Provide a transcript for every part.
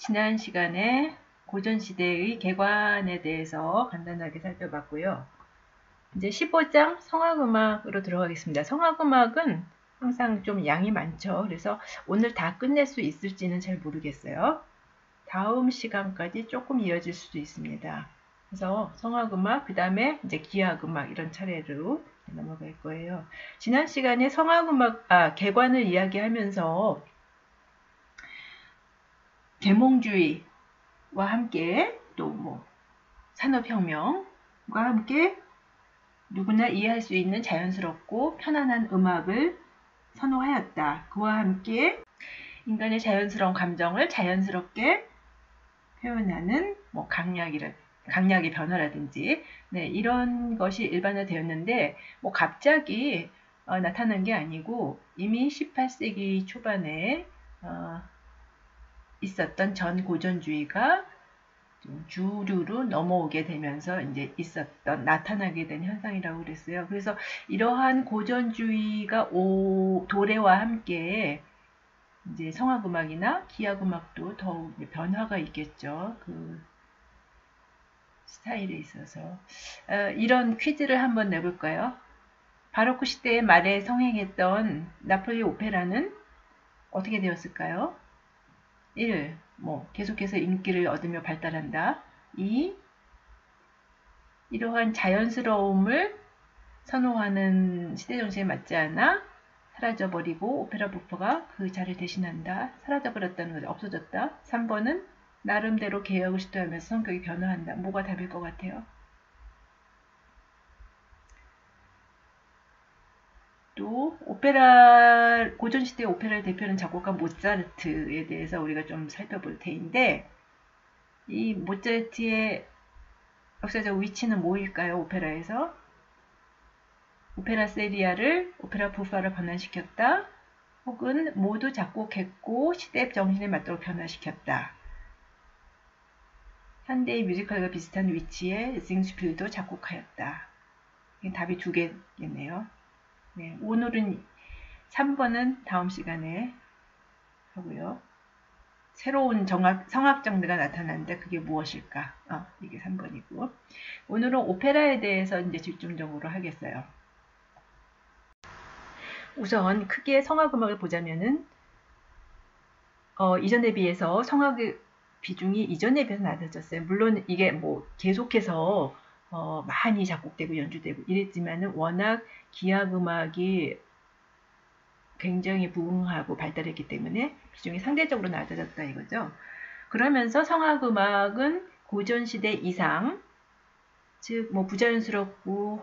지난 시간에 고전시대의 개관에 대해서 간단하게 살펴봤고요. 이제 15장 성악음악으로 들어가겠습니다. 성악음악은 항상 좀 양이 많죠. 그래서 오늘 다 끝낼 수 있을지는 잘 모르겠어요. 다음 시간까지 조금 이어질 수도 있습니다. 그래서 성악음악, 그 다음에 이제 기악음악 이런 차례로 넘어갈 거예요. 지난 시간에 개관을 이야기하면서 계몽주의와 함께 또 뭐 산업혁명과 함께 누구나 이해할 수 있는 자연스럽고 편안한 음악을 선호하였다. 그와 함께 인간의 자연스러운 감정을 자연스럽게 표현하는 뭐 강약의 변화라든지 이런 것이 일반화되었는데 뭐 갑자기 나타난 게 아니고 이미 18세기 초반에 있었던 전 고전주의가 좀 주류로 넘어오게 되면서 이제 나타나게 된 현상이라고 그랬어요. 그래서 이러한 고전주의가 도래와 함께 이제 성악음악이나 기악음악도 더욱 변화가 있겠죠. 그 스타일에 있어서. 이런 퀴즈를 한번 내볼까요? 바로크 시대의 말에 성행했던 나폴리 오페라는 어떻게 되었을까요? 1. 계속해서 인기를 얻으며 발달한다. 2. 이러한 자연스러움을 선호하는 시대 정신에 맞지 않아 사라져버리고 오페라 부퍼가 그 자리를 대신한다. 사라져버렸다는 거죠. 없어졌다. 3번은 나름대로 개혁을 시도하면서 성격이 변화한다. 뭐가 답일 것 같아요? 또 고전시대 오페라를 대표하는 작곡가 모차르트에 대해서 우리가 좀 살펴볼 테인데 이 모차르트의 역사적 위치는 뭐일까요? 오페라에서 오페라 세리아를 오페라 부파로 변환시켰다. 혹은 모두 작곡했고 시대 정신에 맞도록 변화시켰다. 현대의 뮤지컬과 비슷한 위치에 징스필도 작곡하였다. 답이 두 개겠네요. 네, 오늘은 3번은 다음 시간에 하고요. 새로운 성악 장르가 나타났는데 그게 무엇일까? 이게 3번이고. 오늘은 오페라에 대해서 이제 집중적으로 하겠어요. 우선 크게 성악음악을 보자면은 이전에 비해서 성악의 비중이 이전에 비해서 낮아졌어요. 물론 이게 뭐 계속해서 많이 작곡되고 연주되고 이랬지만은 워낙 기악음악이 굉장히 부흥하고 발달했기 때문에 비중이 상대적으로 낮아졌다 이거죠. 그러면서 성악음악은 고전시대 이상, 즉 뭐 부자연스럽고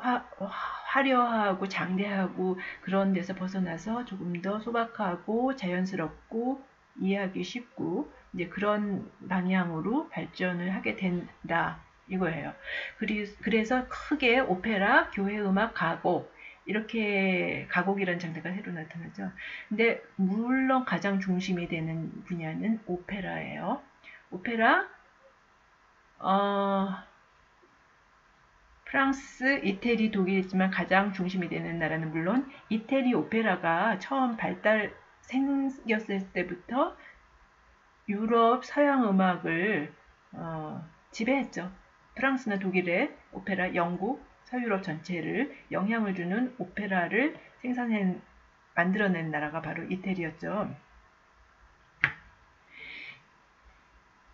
화려하고 장대하고 그런 데서 벗어나서 조금 더 소박하고 자연스럽고 이해하기 쉽고 이제 그런 방향으로 발전을 하게 된다 이거예요. 그래서 크게 오페라, 교회음악, 가곡 이렇게 가곡이라는 장르가 새로 나타나죠. 근데 물론 가장 중심이 되는 분야는 오페라예요. 오페라 프랑스, 이태리, 독일이지만 가장 중심이 되는 나라는 물론 이태리 오페라가 처음 생겼을 때부터 유럽 서양 음악을 지배했죠. 프랑스나 독일의 오페라, 영국, 서유럽 전체를 영향을 주는 오페라를 만들어낸 나라가 바로 이태리였죠.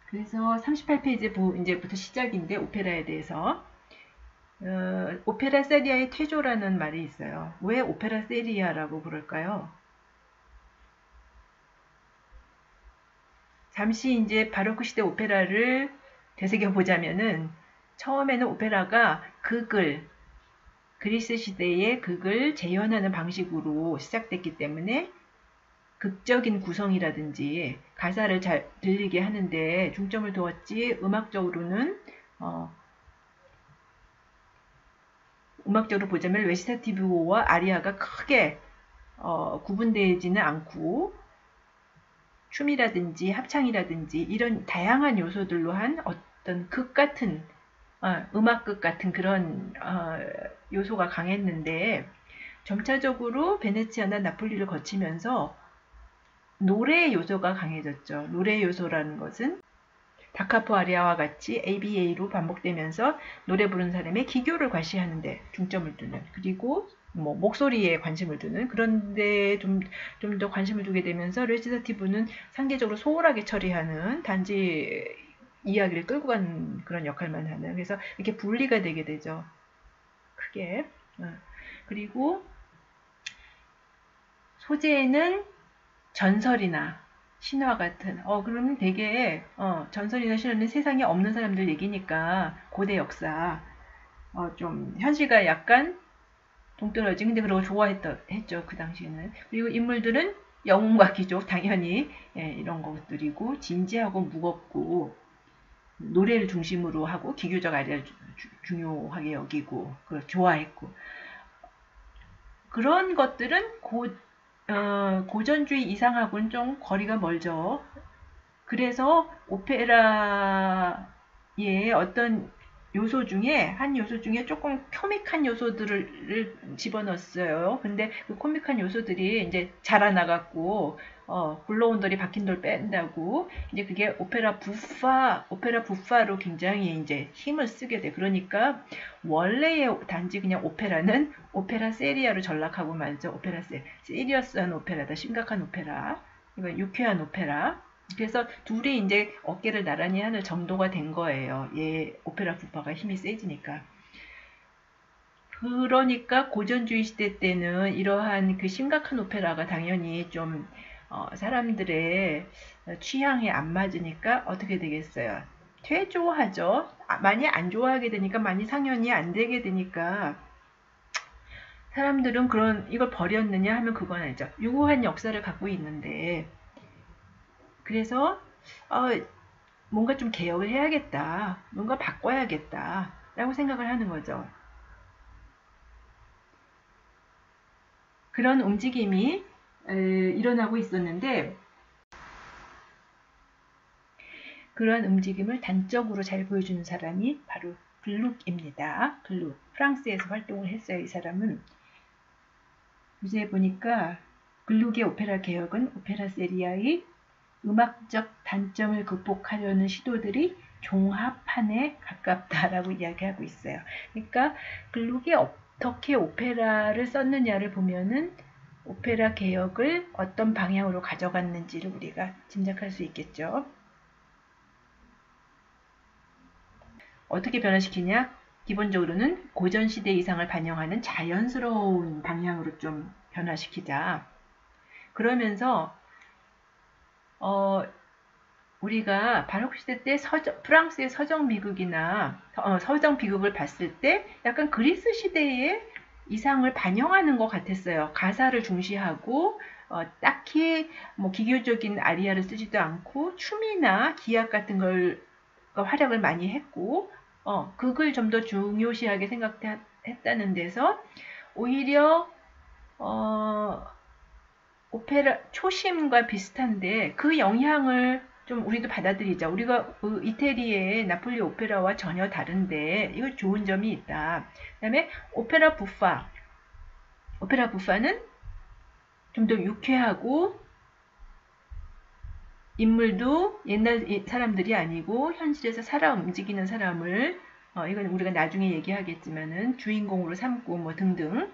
그래서 38페이지 이제부터 시작인데 오페라에 대해서 오페라 세리아의 태조라는 말이 있어요. 왜 오페라 세리아라고 그럴까요? 잠시 이제 바로크 시대 오페라를 되새겨 보자면은 처음에는 오페라가 그리스 시대의 극을 재현하는 방식으로 시작됐기 때문에 극적인 구성이라든지 가사를 잘 들리게 하는데 중점을 두었지 음악적으로 보자면 레시타티브와 아리아가 크게 구분되지는 않고 춤이라든지 합창이라든지 이런 다양한 요소들로 한 어떤 음악극 같은 그런 요소가 강했는데 점차적으로 베네치아나 나폴리를 거치면서 노래 요소가 강해졌죠. 노래 요소라는 것은 다카포 아리아와 같이 ABA로 반복되면서 노래 부르는 사람의 기교를 과시하는데 중점을 두는, 그리고 뭐 목소리에 관심을 두는, 그런데 좀 더 관심을 두게 되면서 레지타티브는 상대적으로 소홀하게 처리하는, 단지 이야기를 끌고 가는 그런 역할만 하는, 그래서 이렇게 분리가 되게 되죠. 크게. 그리고 소재는 전설이나 신화 같은, 그러면 되게, 전설이나 신화는 세상에 없는 사람들 얘기니까, 고대 역사, 좀, 현실과 약간 동떨어진, 근데 그런 거 했죠, 그 당시에는. 그리고 인물들은 영웅과 귀족, 당연히, 예, 이런 것들이고, 진지하고 무겁고, 노래를 중심으로 하고, 기교적 아리아를 중요하게 여기고, 그걸 좋아했고, 그런 것들은 고전주의 이상하고는 좀 거리가 멀죠. 그래서 오페라의 어떤 한 요소 중에 조금 코믹한 요소들을 집어넣었어요. 근데 그 코믹한 요소들이 이제 자라나갔고, 굴러온 돌이 박힌 돌 뺀다고, 이제 그게 오페라 부파로 굉장히 이제 힘을 쓰게 돼. 그러니까, 원래의 단지 그냥 오페라는 오페라 세리아로 전락하고 말죠. 시리어스한 오페라다. 심각한 오페라. 이건 유쾌한 오페라. 그래서 둘이 이제 어깨를 나란히 하는 정도가 된 거예요. 오페라 부파가 힘이 세지니까. 그러니까 고전주의 시대 때는 이러한 그 심각한 오페라가 당연히 좀 사람들의 취향에 안 맞으니까 어떻게 되겠어요? 퇴조하죠. 많이 안 좋아하게 되니까, 많이 상연이 안 되게 되니까 사람들은 이걸 버렸느냐 하면 그건 아니죠. 유구한 역사를 갖고 있는데, 그래서 뭔가 좀 개혁을 해야겠다, 뭔가 바꿔야겠다 라고 생각을 하는 거죠. 그런 움직임이 일어나고 있었는데, 그러한 움직임을 단적으로 잘 보여주는 사람이 바로 글룩입니다. 글룩. 프랑스에서 활동을 했어요. 이 사람은. 요새 보니까 글룩의 오페라 개혁은 오페라 세리아의 음악적 단점을 극복하려는 시도들이 종합판에 가깝다라고 이야기하고 있어요. 그러니까 글룩이 어떻게 오페라를 썼느냐를 보면은 오페라 개혁을 어떤 방향으로 가져갔는지를 우리가 짐작할 수 있겠죠. 어떻게 변화시키냐? 기본적으로는 고전시대 이상을 반영하는 자연스러운 방향으로 좀 변화시키자. 그러면서 우리가 바로크 시대 때 프랑스의 서정 비극이나 서정 비극을 봤을 때 약간 그리스 시대의 이상을 반영하는 것 같았어요. 가사를 중시하고 딱히 뭐 기교적인 아리아를 쓰지도 않고 춤이나 기악 같은 걸 활약을 많이 했고, 극을 좀 더 중요시하게 생각했다는 데서 오히려 오페라 초심과 비슷한데 그 영향을 좀 우리도 받아들이자. 우리가 이태리의 나폴리 오페라와 전혀 다른데 이거 좋은 점이 있다. 그 다음에 오페라 부파는 좀 더 유쾌하고, 인물도 옛날 사람들이 아니고 현실에서 살아 움직이는 사람을, 이건 우리가 나중에 얘기하겠지만은 주인공으로 삼고 뭐 등등.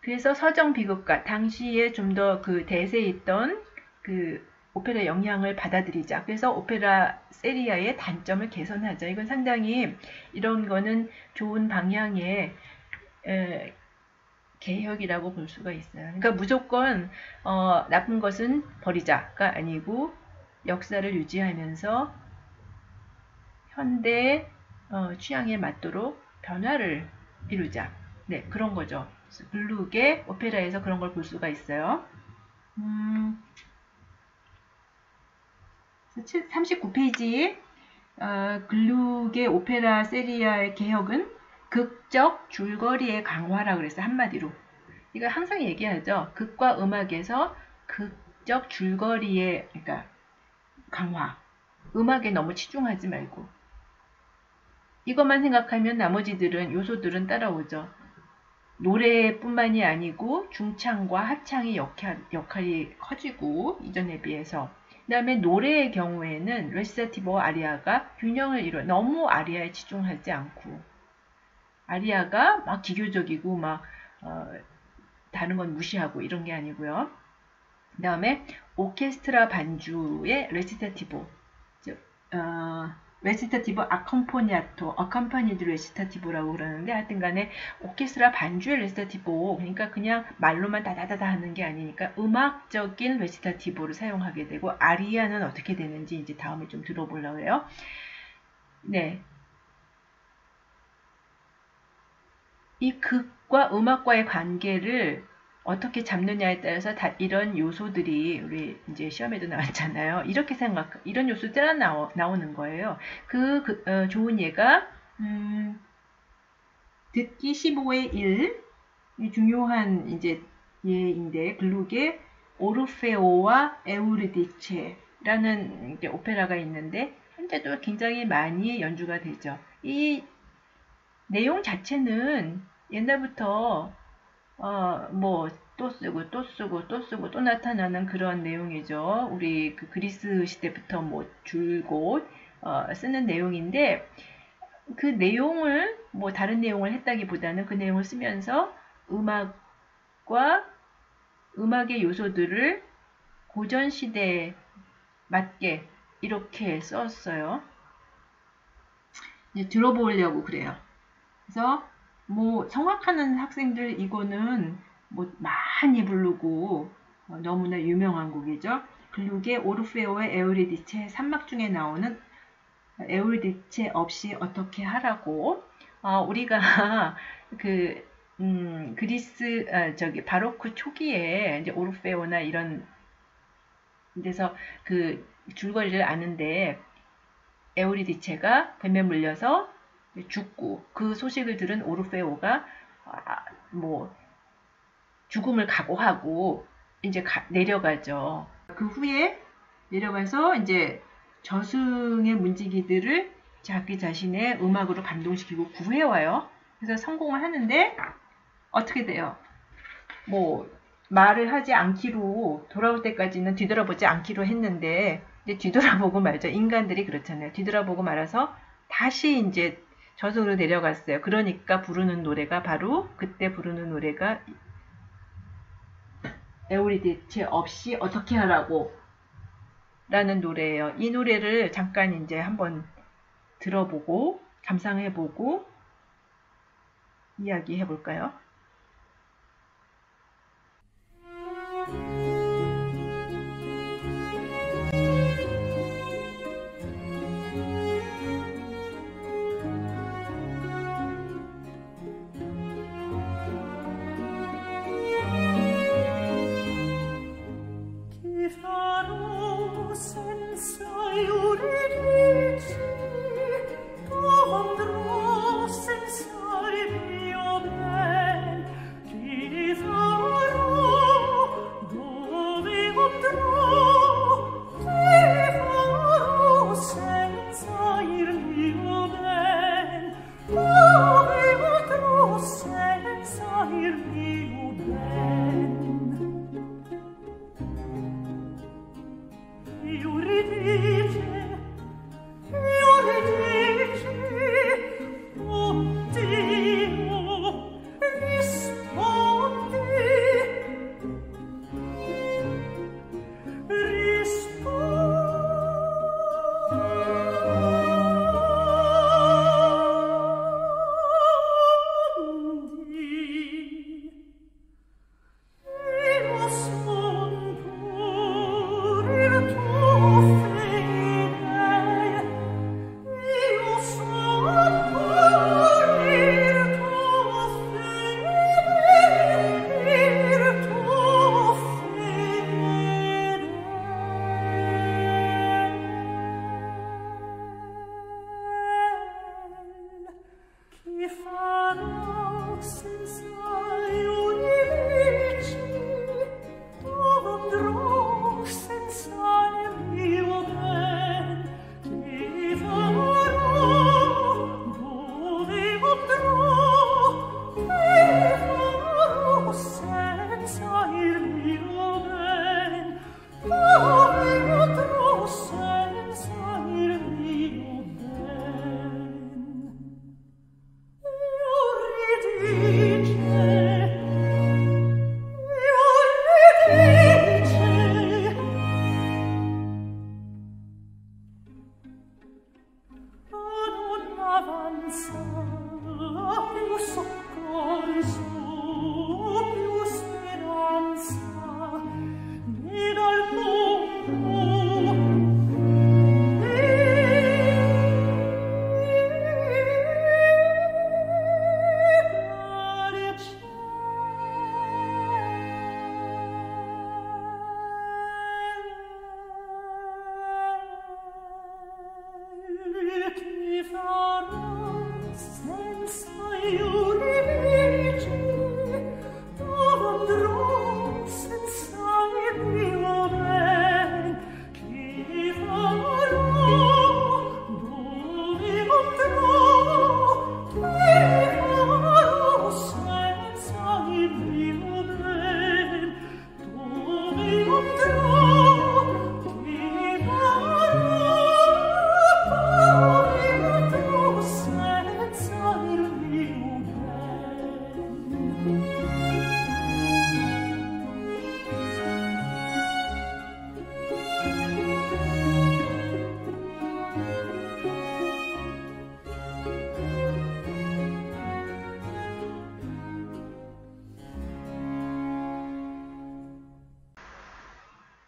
그래서 서정 비극가 당시에 좀 더 그 대세에 있던 그 오페라 영향을 받아들이자. 그래서 오페라 세리아의 단점을 개선하자. 이건 상당히 이런 거는 좋은 방향의 개혁이라고 볼 수가 있어요. 그러니까 무조건 나쁜 것은 버리자가 아니고 역사를 유지하면서 현대 취향에 맞도록 변화를 이루자. 네, 그런 거죠. 글룩의 오페라에서 그런 걸 볼 수가 있어요. 39페이지 글룩의 오페라 세리아의 개혁은 극적 줄거리의 강화라 그랬어요. 한마디로. 이거 항상 얘기하죠. 극과 음악에서 극적 줄거리의, 그러니까 강화. 음악에 너무 치중하지 말고. 이것만 생각하면 나머지들은, 요소들은 따라오죠. 노래뿐만이 아니고 중창과 합창의 역할이 커지고, 이전에 비해서 그 다음에 노래의 경우에는 레시타티브와 아리아가 균형을 이루어 너무 아리아에 치중하지 않고 아리아가 막 기교적이고 막 다른 건 무시하고 이런 게 아니고요. 그 다음에 오케스트라 반주의 레시타티브, 즉 레시타티브 아컴포니아토, 어컴파니드 레시타티브라고 그러는데 하여튼 간에 오케스트라 반주의 레시타티브, 그러니까 그냥 말로만 다다다다 하는 게 아니니까 음악적인 레시타티브를 사용하게 되고 아리아는 어떻게 되는지 이제 다음에 좀 들어보려고 해요. 네. 이 극과 음악과의 관계를 어떻게 잡느냐에 따라서 이런 요소들이 우리 이제 시험에도 나왔잖아요. 이렇게 이런 요소들이 나오는 거예요. 좋은 예가 듣기 15의 1, 중요한 이제 예인데 글루게 오르페오와 에우리디체라는 오페라가 있는데 현재도 굉장히 많이 연주가 되죠. 이 내용 자체는 옛날부터 뭐 또 쓰고 또 쓰고 또 쓰고 또 나타나는 그런 내용이죠. 우리 그 그리스 시대부터 뭐 줄곧 쓰는 내용인데 그 내용을 뭐 다른 내용을 했다기보다는 그 내용을 쓰면서 음악의 요소들을 고전 시대에 맞게 이렇게 썼어요. 이제 들어보려고 그래요. 그래서 뭐 성악하는 학생들 이거는 뭐 많이 부르고 너무나 유명한 곡이죠. 글루게 오르페오의 에우리디체 3막 중에 나오는 에우리디체 없이 어떻게 하라고 우리가 그리스 바로크 초기에 이제 오르페오나 이런 데서 그 줄거리를 아는데 에우리디체가 뱀에 물려서 죽고 그 소식을 들은 오르페오가 뭐 죽음을 각오하고 이제 내려가죠. 그 후에 내려가서 이제 저승의 문지기들을 자기 자신의 음악으로 감동시키고 구해와요. 그래서 성공을 하는데 어떻게 돼요? 뭐 말을 하지 않기로 돌아올 때까지는 뒤돌아보지 않기로 했는데 이제 뒤돌아보고 말죠. 인간들이 그렇잖아요. 뒤돌아보고 말아서 다시 이제 저승으로 내려갔어요. 그러니까 부르는 노래가 바로 그때 부르는 노래가 에우리디체 없이 어떻게 하라고 라는 노래예요. 이 노래를 잠깐 이제 한번 들어보고 감상해보고 이야기해 볼까요?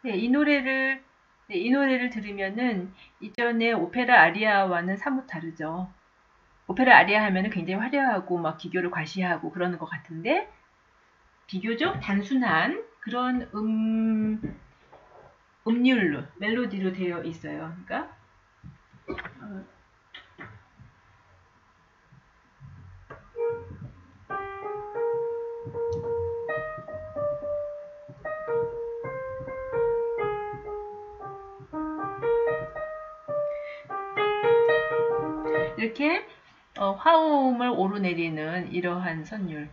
네, 이 노래를 들으면은 이전에 오페라 아리아와는 사뭇 다르죠. 오페라 아리아 하면은 굉장히 화려하고 막 기교를 과시하고 그러는 것 같은데 비교적 단순한 그런 음률로 멜로디로 되어 있어요. 그러니까 이렇게 화음을 오르내리는 이러한 선율.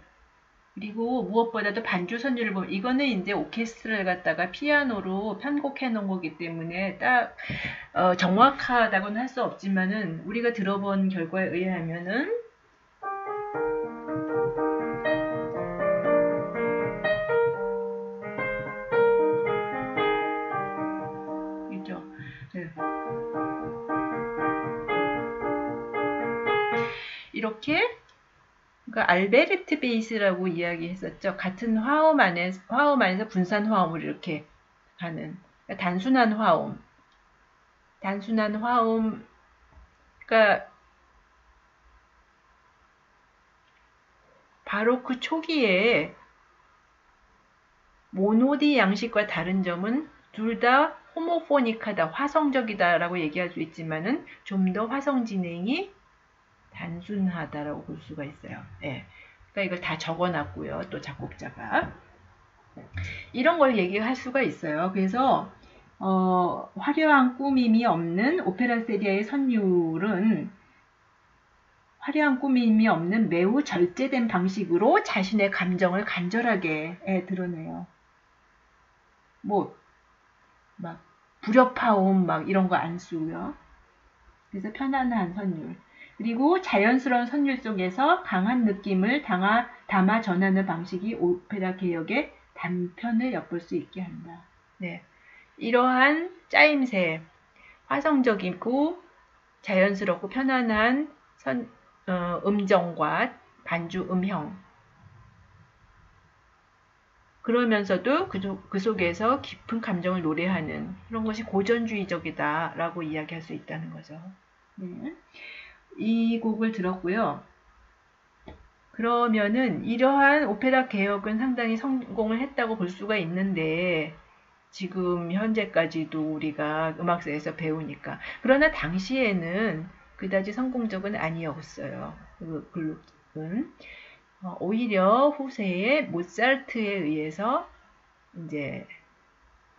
그리고 무엇보다도 반주 선율을 보면 이거는 이제 오케스트라를 갖다가 피아노로 편곡해 놓은 거기 때문에 딱 정확하다고는 할 수 없지만은 우리가 들어본 결과에 의하면은 있죠. 네. 이렇게 그러니까 알베르트 베이스라고 이야기했었죠. 같은 화음 안에서 분산 화음을 이렇게 가는 그러니까 단순한 화음, 그러니까 바로크 초기에 모노디 양식과 다른 점은 둘 다 호모포닉하다, 화성적이다라고 얘기할 수 있지만은 좀 더 화성 진행이 단순하다라고 볼 수가 있어요. 예. 그러니까 이걸 다 적어놨고요. 또 작곡자가 이런 걸 얘기할 수가 있어요. 그래서 화려한 꾸밈이 없는 오페라 세리아의 선율은 화려한 꾸밈이 없는 매우 절제된 방식으로 자신의 감정을 간절하게 드러내요. 뭐 막 불협화음 막 이런 거 안 쓰고요. 그래서 편안한 선율. 그리고 자연스러운 선율 속에서 강한 느낌을 담아 전하는 방식이 오페라 개혁의 단편을 엿볼 수 있게 한다. 네. 이러한 짜임새, 화성적이고 자연스럽고 편안한 음정과 반주 음형. 그러면서도 그 속에서 깊은 감정을 노래하는 그런 것이 고전주의적이다라고 이야기할 수 있다는 거죠. 네. 이 곡을 들었고요. 그러면은 이러한 오페라 개혁은 상당히 성공을 했다고 볼 수가 있는데 지금 현재까지도 우리가 음악사에서 배우니까 그러나 당시에는 그다지 성공적은 아니었어요. 그 글록은 오히려 후세의 모차르트에 의해서 이제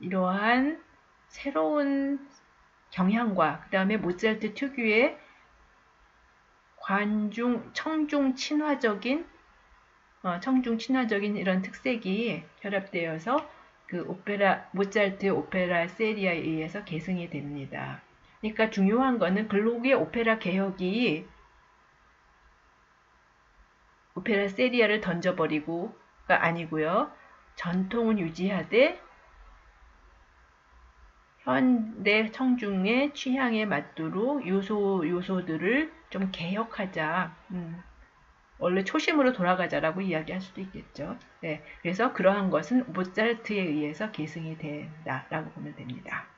이러한 새로운 경향과 그 다음에 모차르트 특유의 청중 친화적인 이런 특색이 결합되어서 그 모차르트의 오페라 세리아에 의해서 계승이 됩니다. 그러니까 중요한 거는 글록의 오페라 개혁이 오페라 세리아를 던져버리고가 아니고요. 전통은 유지하되 현대 청중의 취향에 맞도록 요소들을 좀 개혁하자. 원래 초심으로 돌아가자라고 이야기할 수도 있겠죠. 네, 그래서 그러한 것은 모차르트에 의해서 계승이 된다라고 보면 됩니다.